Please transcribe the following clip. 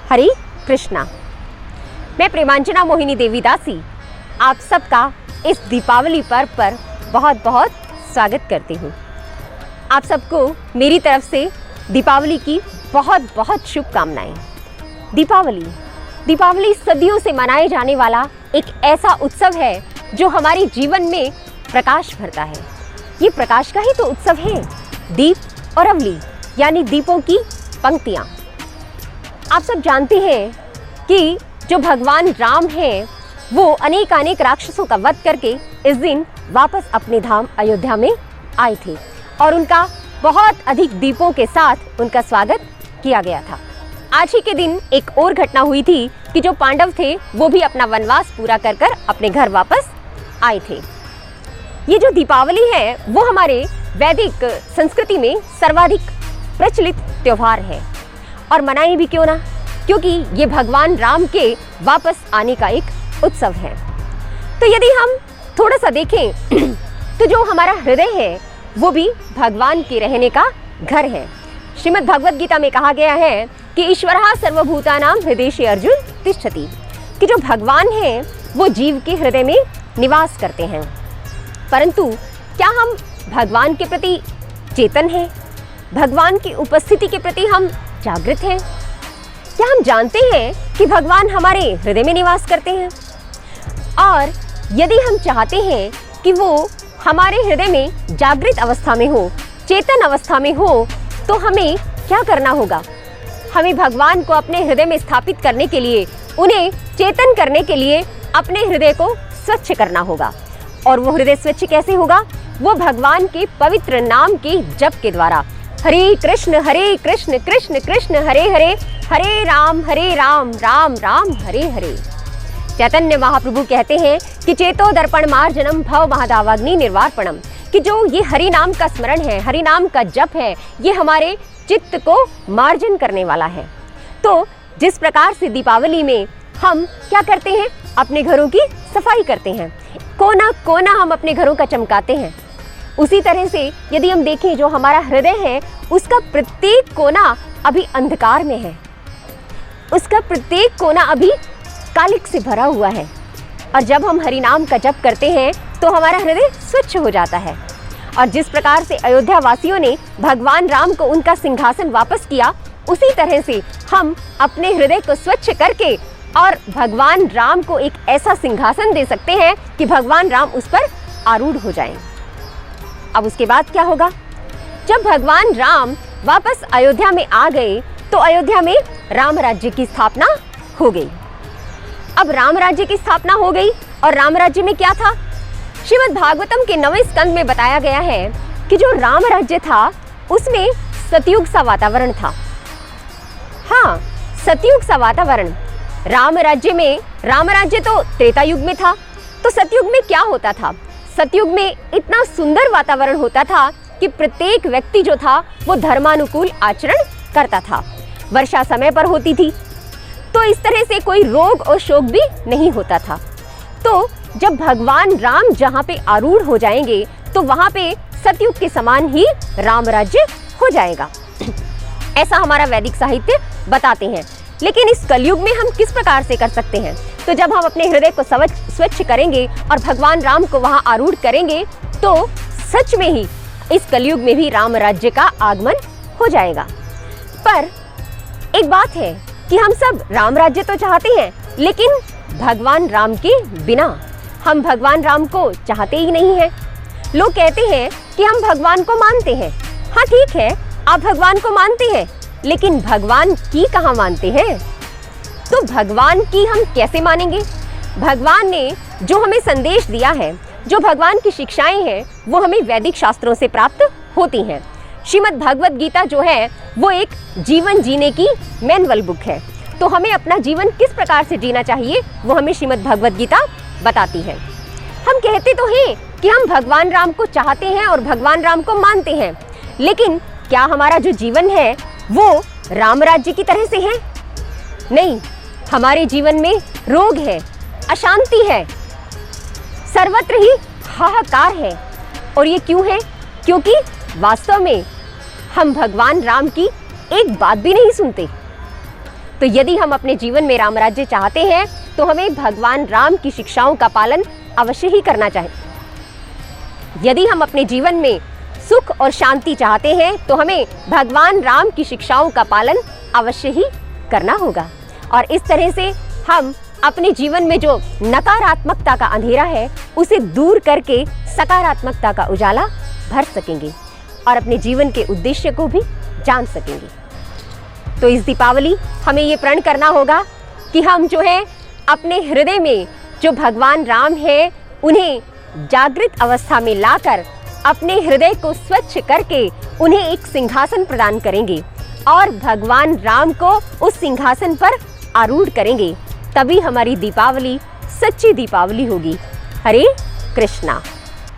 हरे कृष्णा। मैं प्रेमांजना मोहिनी देवीदासी आप सबका इस दीपावली पर्व पर बहुत बहुत स्वागत करती हूँ। आप सबको मेरी तरफ से दीपावली की बहुत बहुत शुभकामनाएं। दीपावली सदियों से मनाए जाने वाला एक ऐसा उत्सव है जो हमारे जीवन में प्रकाश भरता है। ये प्रकाश का ही तो उत्सव है, दीप और अवली यानी दीपों की पंक्तियाँ। आप सब जानते हैं कि जो भगवान राम हैं वो अनेक राक्षसों का वध करके इस दिन वापस अपने धाम अयोध्या में आए थे और उनका बहुत अधिक दीपों के साथ उनका स्वागत किया गया था। आज ही के दिन एक और घटना हुई थी कि जो पांडव थे वो भी अपना वनवास पूरा कर अपने घर वापस आए थे। ये जो दीपावली है वो हमारे वैदिक संस्कृति में सर्वाधिक प्रचलित त्योहार है और मनाई भी क्यों ना, क्योंकि ये भगवान राम के वापस आने का एक उत्सव है। तो यदि हम थोड़ा सा देखें तो जो हमारा हृदय है वो भी भगवान के रहने का घर है। श्रीमद् भगवद गीता में कहा गया है कि ईश्वरः सर्वभूतानां हृदयेषु अर्जुन तिष्ठति, कि जो भगवान हैं वो जीव के हृदय में निवास करते हैं। परंतु क्या हम भगवान के प्रति चेतन हैं? भगवान की उपस्थिति के प्रति हम जागृत हैं? क्या हम जानते हैं कि भगवान हमारे हृदय में निवास करते हैं? और यदि हम चाहते हैं कि वो हमारे हृदय में जागृत अवस्था में हो, चेतन अवस्था में हो, तो हमें क्या करना होगा? हमें भगवान को अपने हृदय में स्थापित करने के लिए, उन्हें चेतन करने के लिए अपने हृदय को स्वच्छ करना होगा। और वो हृदय स्वच्छ कैसे होगा? वो भगवान के पवित्र नाम के जप के द्वारा। हरे कृष्ण कृष्ण कृष्ण हरे हरे, हरे राम राम राम हरे हरे। चैतन्य महाप्रभु कहते हैं कि चेतो दर्पण मार्जनम भव महादावाग्नि निर्वापणम, कि जो ये हरि नाम का स्मरण है, हरि नाम का जप है, ये हमारे चित्त को मार्जन करने वाला है। तो जिस प्रकार से दीपावली में हम क्या करते हैं? अपने घरों की सफाई करते हैं, कोना कोना हम अपने घरों का चमकाते हैं। उसी तरह से यदि हम देखें जो हमारा हृदय है उसका प्रत्येक कोना अभी अंधकार में है, उसका प्रत्येक कोना अभी कालिक से भरा हुआ है। और जब हम हरि नाम का जप करते हैं तो हमारा हृदय स्वच्छ हो जाता है। और जिस प्रकार से अयोध्या वासियों ने भगवान राम को उनका सिंहासन वापस किया, उसी तरह से हम अपने हृदय को स्वच्छ करके और भगवान राम को एक ऐसा सिंहासन दे सकते हैं कि भगवान राम उस पर आरूढ़ हो जाएं। अब उसके बाद क्या होगा? जब भगवान राम वापस अयोध्या में आ गए तो अयोध्या में राम राज्य की स्थापना हो गई। अब राम राज्य की स्थापना हो गई और राम राज्य में क्या था? श्रीमद् भागवतम के 9वें स्कंद में बताया गया है कि जो राम राज्य था उसमें सतयुग सा वातावरण था। हाँ, सतयुग सा वातावरण। राम राज्य तो त्रेता युग में था, तो सतयुग में क्या होता था? सतयुग में इतना सुंदर वातावरण होता था कि प्रत्येक व्यक्ति जो था वो धर्मानुकूल आचरण करता था। वर्षा समय पर होती थी, तो इस तरह से कोई रोग और शोक भी नहीं होता था। तो जब भगवान राम जहाँ पे आरूढ़ हो जाएंगे तो वहाँ पे सतयुग के समान ही राम राज्य हो जाएगा, ऐसा हमारा वैदिक साहित्य बताते हैं। लेकिन इस कलयुग में हम किस प्रकार से कर सकते हैं? तो जब हम अपने हृदय को स्वच्छ करेंगे और भगवान राम को वहाँ आरूढ़ करेंगे तो सच में ही इस कलयुग में भी राम राज्य का आगमन हो जाएगा। पर एक बात है कि हम सब राम राज्य तो चाहते हैं, लेकिन भगवान राम के बिना हम भगवान राम को चाहते ही नहीं हैं। लोग कहते हैं कि हम भगवान को मानते हैं। हाँ ठीक है, आप भगवान को मानते हैं, लेकिन भगवान की कहाँ मानते हैं? तो भगवान की हम कैसे मानेंगे? भगवान ने जो हमें संदेश दिया है, जो भगवान की शिक्षाएं हैं, वो हमें वैदिक शास्त्रों से प्राप्त होती हैं। श्रीमद् भगवद गीता जो है वो एक जीवन जीने की मैनुअल बुक है। तो हमें अपना जीवन किस प्रकार से जीना चाहिए वो हमें श्रीमद् भगवद गीता बताती है। हम कहते तो हैं कि हम भगवान राम को चाहते हैं और भगवान राम को मानते हैं, लेकिन क्या हमारा जो जीवन है वो राम राज्य की तरह से है? नहीं, हमारे जीवन में रोग है, अशांति है, सर्वत्र ही हाहाकार है। और ये क्यों है? क्योंकि वास्तव में हम भगवान राम की एक बात भी नहीं सुनते। तो यदि हम अपने जीवन में राम राज्य चाहते हैं तो हमें भगवान राम की शिक्षाओं का पालन अवश्य ही करना चाहिए। यदि हम अपने जीवन में सुख और शांति चाहते हैं तो हमें भगवान राम की शिक्षाओं का पालन अवश्य ही करना होगा। और इस तरह से हम अपने जीवन में जो नकारात्मकता का अंधेरा है उसे दूर करके सकारात्मकता का उजाला भर सकेंगे और अपने जीवन के उद्देश्य को भी जान सकेंगे। तो इस दीपावली हमें ये प्रण करना होगा कि हम जो है अपने हृदय में जो भगवान राम है उन्हें जागृत अवस्था में लाकर अपने हृदय को स्वच्छ करके उन्हें एक सिंहासन प्रदान करेंगे और भगवान राम को उस सिंहासन पर आरूढ़ करेंगे। तभी हमारी दीपावली सच्ची दीपावली होगी। हरे कृष्णा।